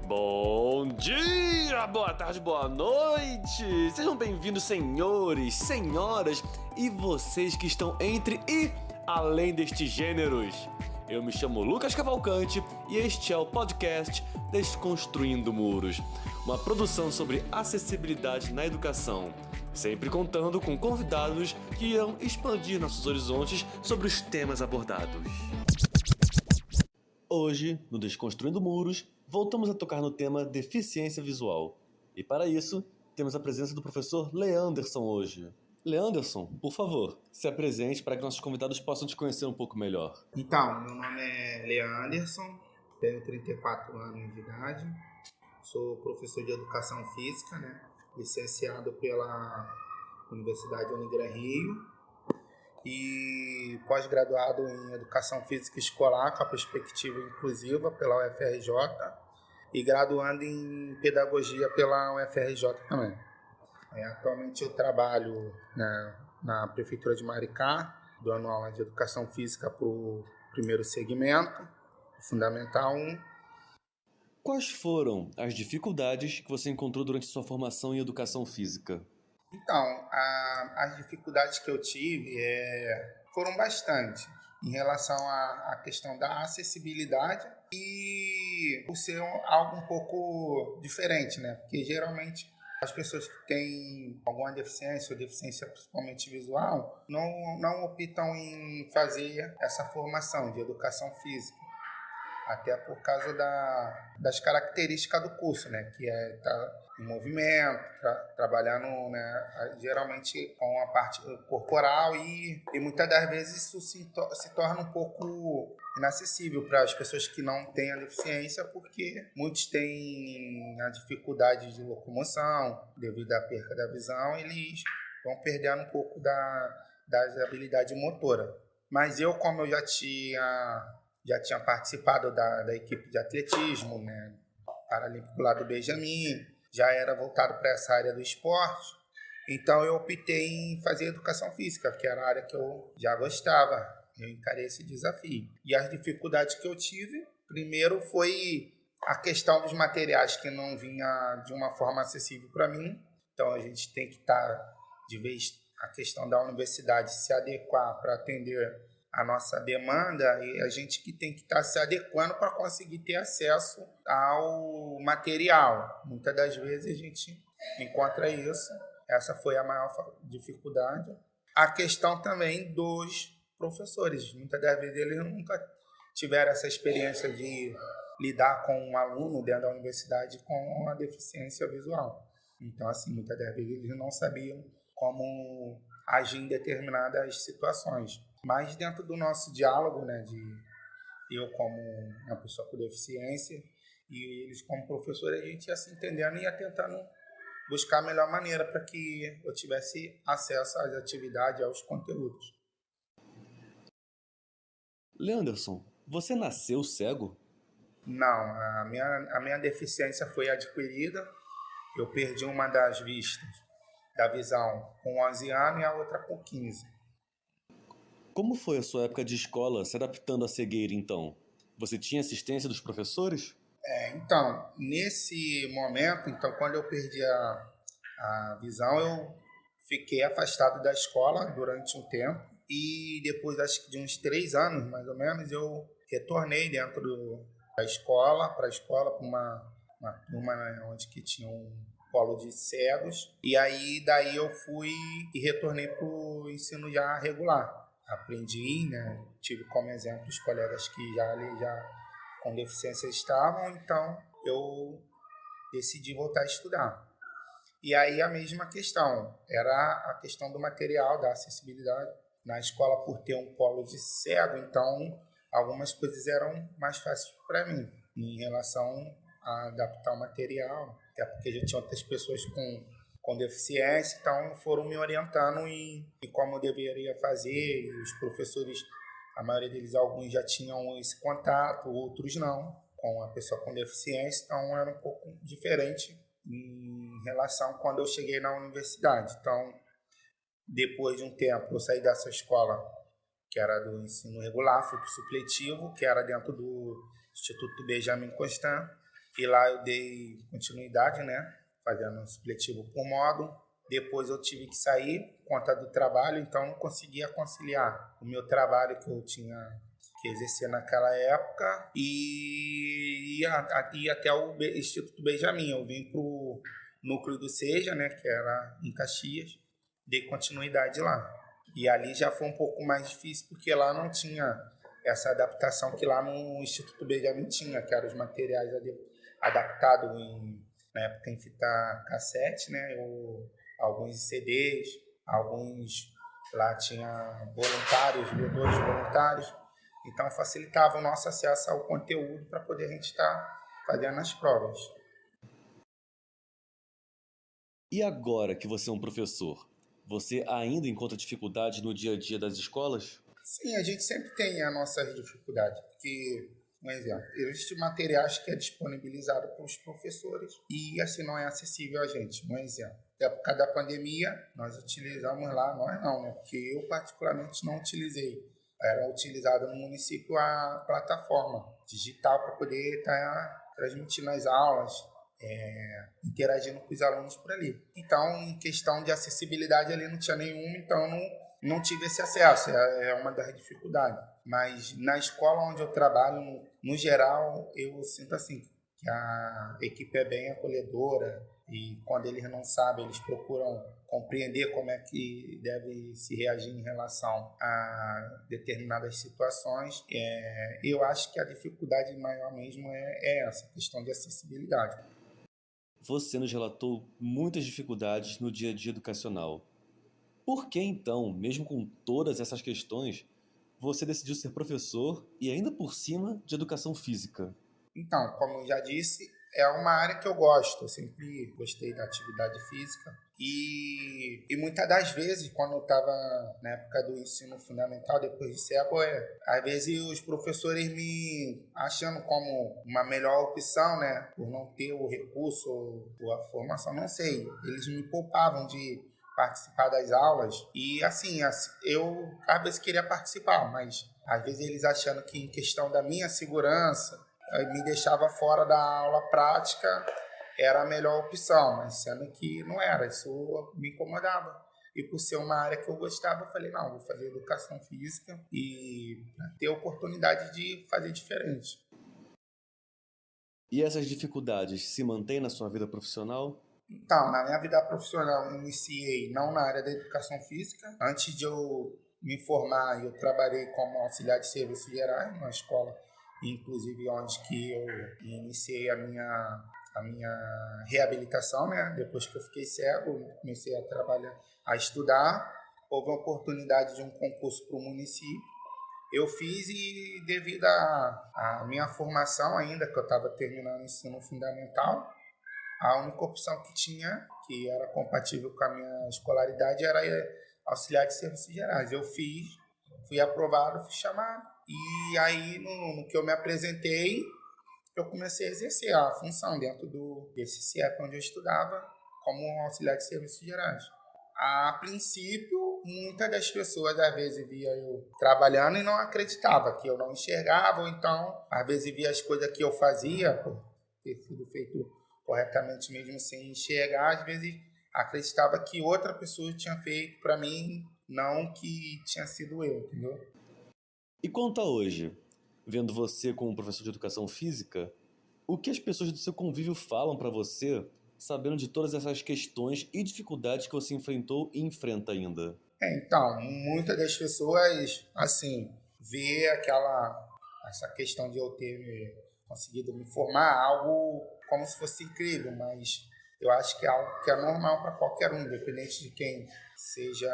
Bom dia, boa tarde, boa noite! Sejam bem-vindos, senhores, senhoras e vocês que estão entre e além destes gêneros. Eu me chamo Lucas Cavalcante e este é o podcast Desconstruindo Muros, uma produção sobre acessibilidade na educação, sempre contando com convidados que irão expandir nossos horizontes sobre os temas abordados. Hoje, no Desconstruindo Muros, voltamos a tocar no tema deficiência visual. E para isso, temos a presença do professor Leanderson hoje. Leanderson, por favor, se apresente para que nossos convidados possam te conhecer um pouco melhor. Então, meu nome é Leanderson, tenho 34 anos de idade, sou professor de Educação Física, licenciado pela Universidade Unigran Rio e pós-graduado em Educação Física Escolar com a perspectiva inclusiva pela UFRJ e graduando em Pedagogia pela UFRJ também. Atualmente eu trabalho na Prefeitura de Maricá, dando aula de Educação Física para o primeiro segmento, Fundamental 1. Quais foram as dificuldades que você encontrou durante sua formação em Educação Física? Então, as dificuldades que eu tive foram bastante em relação à questão da acessibilidade e por ser algo um pouco diferente, porque geralmente as pessoas que têm alguma deficiência, ou deficiência principalmente visual, não optam em fazer essa formação de educação física, até por causa das características do curso, que é estar em movimento, trabalhando geralmente com a parte corporal e muitas das vezes isso se torna um pouco inacessível para as pessoas que não têm a deficiência, porque muitos têm a dificuldade de locomoção devido à perda da visão, eles vão perdendo um pouco das habilidades motoras. Mas eu, como eu já tinha participado da equipe de atletismo, paralímpico lá do Benjamin, já era voltado para essa área do esporte, então eu optei em fazer educação física, que era a área que eu já gostava. Eu encarei esse desafio. E as dificuldades que eu tive, primeiro foi a questão dos materiais que não vinha de uma forma acessível para mim. Então a gente tem que estar, de vez, a questão da universidade se adequar para atender a nossa demanda, e a gente que tem que estar se adequando para conseguir ter acesso ao material. Muitas das vezes a gente encontra isso. Essa foi a maior dificuldade. A questão também dos professores. Muitas das vezes eles nunca tiveram essa experiência de lidar com um aluno dentro da universidade com uma deficiência visual. Então, assim, muitas das vezes eles não sabiam como agir em determinadas situações. Mas dentro do nosso diálogo, de eu como uma pessoa com deficiência e eles como professor, a gente ia se entendendo e ia tentando buscar a melhor maneira para que eu tivesse acesso às atividades, aos conteúdos. Leanderson, você nasceu cego? Não, a minha deficiência foi adquirida. Eu perdi uma das vistas, da visão, com 11 anos e a outra com 15. Como foi a sua época de escola se adaptando à cegueira, então? Você tinha assistência dos professores? Então, nesse momento, quando eu perdi a visão, eu fiquei afastado da escola durante um tempo e depois, acho que de uns 3 anos, mais ou menos, eu retornei dentro da escola, para uma turma onde que tinha um polo de cegos, e aí daí eu fui e retornei para o ensino já regular. Aprendi, tive como exemplo os colegas que já com deficiência estavam, então eu decidi voltar a estudar. E aí a mesma questão, era a questão do material, da acessibilidade. Na escola, por ter um polo de cego, então algumas coisas eram mais fáceis para mim, em relação a adaptar o material, até porque já tinha outras pessoas com deficiência, então foram me orientando em como eu deveria fazer, e os professores, a maioria deles, alguns já tinham esse contato, outros não, com a pessoa com deficiência, então era um pouco diferente em relação a quando eu cheguei na universidade. Então, depois de um tempo, eu saí dessa escola, que era do ensino regular, fui para o supletivo, que era dentro do Instituto Benjamin Constant, E lá eu dei continuidade, né? Fazendo um supletivo por módulo. Depois eu tive que sair por conta do trabalho, então não conseguia conciliar o meu trabalho que eu tinha que exercer naquela época e ir até o Instituto Benjamin. Eu vim para o núcleo do SEJA, né, que era em Caxias, dei continuidade lá. E ali já foi um pouco mais difícil, porque lá não tinha essa adaptação que lá no Instituto Benjamin tinha, que eram os materiais adaptados na época em fita cassete, né, alguns CDs, alguns lá tinha voluntários, leitores voluntários, então facilitava o nosso acesso ao conteúdo para poder a gente estar fazendo as provas. E agora que você é um professor, você ainda encontra dificuldade no dia a dia das escolas? Sim, a gente sempre tem as nossas dificuldades, porque, um exemplo, existem materiais que é disponibilizado para os professores e assim não é acessível a gente. Um exemplo, na época da pandemia, nós utilizamos lá, nós não, né? Porque eu particularmente não utilizei. Era utilizada no município a plataforma digital para poder estar transmitindo as aulas, interagindo com os alunos por ali. Então, em questão de acessibilidade ali não tinha nenhuma, então não tive esse acesso, é uma das dificuldades. Mas na escola onde eu trabalho, no geral, eu sinto assim, que a equipe é bem acolhedora e quando eles não sabem, eles procuram compreender como é que deve se reagir em relação a determinadas situações. Eu acho que a dificuldade maior mesmo é essa questão de acessibilidade. Você nos relatou muitas dificuldades no dia a dia educacional. Por que então, mesmo com todas essas questões, você decidiu ser professor e ainda por cima de educação física? Então, como eu já disse, é uma área que eu gosto. Eu sempre gostei da atividade física. E muitas das vezes, quando eu estava na época do ensino fundamental, depois de cego, às vezes os professores me achando como uma melhor opção, né? Por não ter o recurso ou a formação, não sei. Eles me poupavam de participar das aulas e assim, eu às vezes queria participar, mas às vezes eles achando que em questão da minha segurança me deixava fora da aula prática, era a melhor opção, mas sendo que não era, isso me incomodava. E por ser uma área que eu gostava, eu falei, não, vou fazer educação física e ter a oportunidade de fazer diferente. E essas dificuldades se mantêm na sua vida profissional? Então, na minha vida profissional, eu iniciei não na área da educação física. Antes de eu me formar, eu trabalhei como auxiliar de serviços gerais numa escola, inclusive onde que eu iniciei a minha reabilitação, né? Depois que eu fiquei cego, comecei a trabalhar, a estudar. Houve a oportunidade de um concurso para o município. Eu fiz e devido à minha formação ainda, que eu estava terminando o ensino fundamental, a única opção que tinha, que era compatível com a minha escolaridade, era auxiliar de serviços gerais. Eu fiz, fui aprovado, fui chamado. E aí, no que eu me apresentei, eu comecei a exercer a função dentro desse CIEP onde eu estudava, como auxiliar de serviços gerais. A princípio, muitas das pessoas às vezes via eu trabalhando e não acreditava que eu não enxergava, ou então às vezes via as coisas que eu fazia por ter sido feito corretamente mesmo sem enxergar, às vezes acreditava que outra pessoa tinha feito para mim, não que tinha sido eu, entendeu? E quanto a hoje, vendo você como professor de educação física, o que as pessoas do seu convívio falam para você, sabendo de todas essas questões e dificuldades que você enfrentou e enfrenta ainda? Então, muitas das pessoas, assim, vê essa questão de eu ter conseguido me formar algo como se fosse incrível, mas eu acho que é algo que é normal para qualquer um, independente de quem seja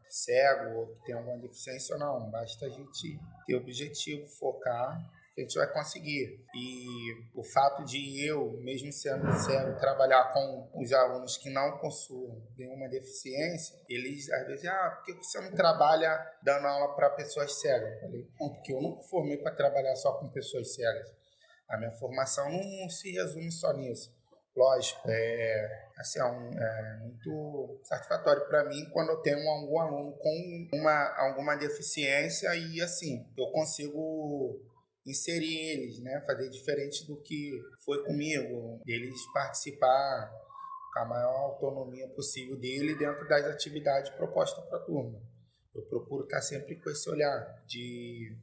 cego ou que tenha alguma deficiência ou não. Basta a gente ter objetivo, focar, que a gente vai conseguir. E o fato de eu, mesmo sendo cego, trabalhar com os alunos que não possuem nenhuma deficiência, eles às vezes, por que você não trabalha dando aula para pessoas cegas? Eu falei, não, porque eu nunca formei para trabalhar só com pessoas cegas. A minha formação não se resume só nisso. Lógico, é muito satisfatório para mim quando eu tenho algum aluno com alguma deficiência e, assim, eu consigo inserir eles, né? Fazer diferente do que foi comigo, eles participar com a maior autonomia possível dele dentro das atividades propostas para a turma. Eu procuro estar sempre com esse olhar de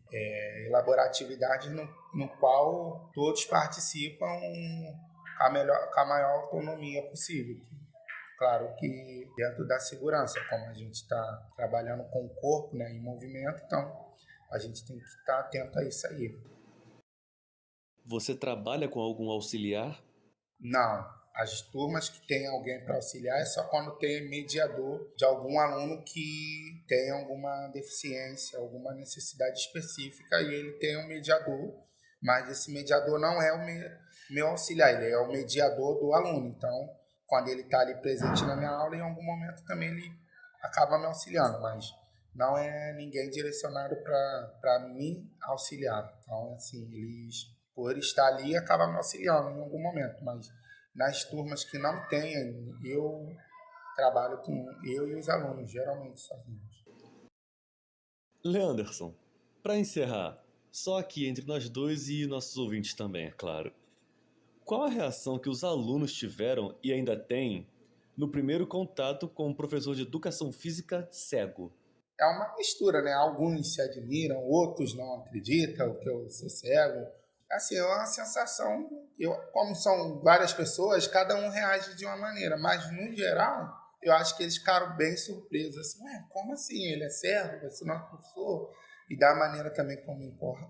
elaborar atividades no qual todos participam com a maior autonomia possível. Claro que dentro da segurança, como a gente está trabalhando com o corpo, né, em movimento, então a gente tem que estar atento a isso aí. Você trabalha com algum auxiliar? Não. As turmas que tem alguém para auxiliar é só quando tem mediador de algum aluno que tem alguma deficiência, alguma necessidade específica e ele tem um mediador, mas esse mediador não é o meu auxiliar, ele é o mediador do aluno. Então, quando ele está ali presente na minha aula, em algum momento também ele acaba me auxiliando, mas não é ninguém direcionado para me auxiliar. Então, assim, eles, por estar ali, acabam me auxiliando em algum momento, mas nas turmas que não tem, eu trabalho com eu e os alunos, geralmente sozinhos. Leanderson, para encerrar, só aqui entre nós dois e nossos ouvintes também, é claro. Qual a reação que os alunos tiveram e ainda têm no primeiro contato com o professor de educação física cego? É uma mistura, né? Alguns se admiram, outros não acreditam que eu sou cego. Assim, é uma sensação, como são várias pessoas, cada um reage de uma maneira, mas no geral, eu acho que eles ficaram bem surpresos, assim, como assim, ele é cego, você não é professor? E da maneira também como importa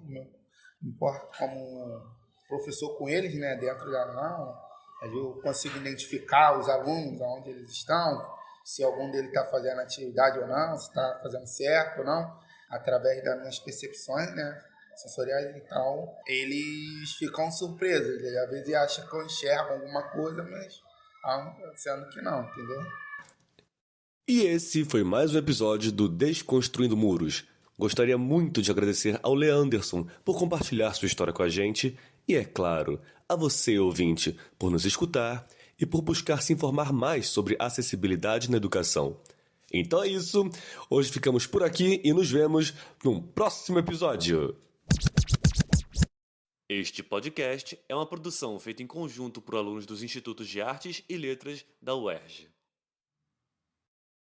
como professor com eles, né, dentro da aula, eu consigo identificar os alunos, onde eles estão, se algum deles está fazendo atividade ou não, se está fazendo certo ou não, através das minhas percepções, né, sensoriais e tal, eles ficam surpresos. Eles, às vezes acham que eu enxergo alguma coisa, mas sendo que não, entendeu? E esse foi mais um episódio do Desconstruindo Muros. Gostaria muito de agradecer ao Leanderson por compartilhar sua história com a gente e, é claro, a você, ouvinte, por nos escutar e por buscar se informar mais sobre acessibilidade na educação. Então é isso, hoje ficamos por aqui e nos vemos num próximo episódio. Este podcast é uma produção feita em conjunto por alunos dos Institutos de Artes e Letras da UERJ.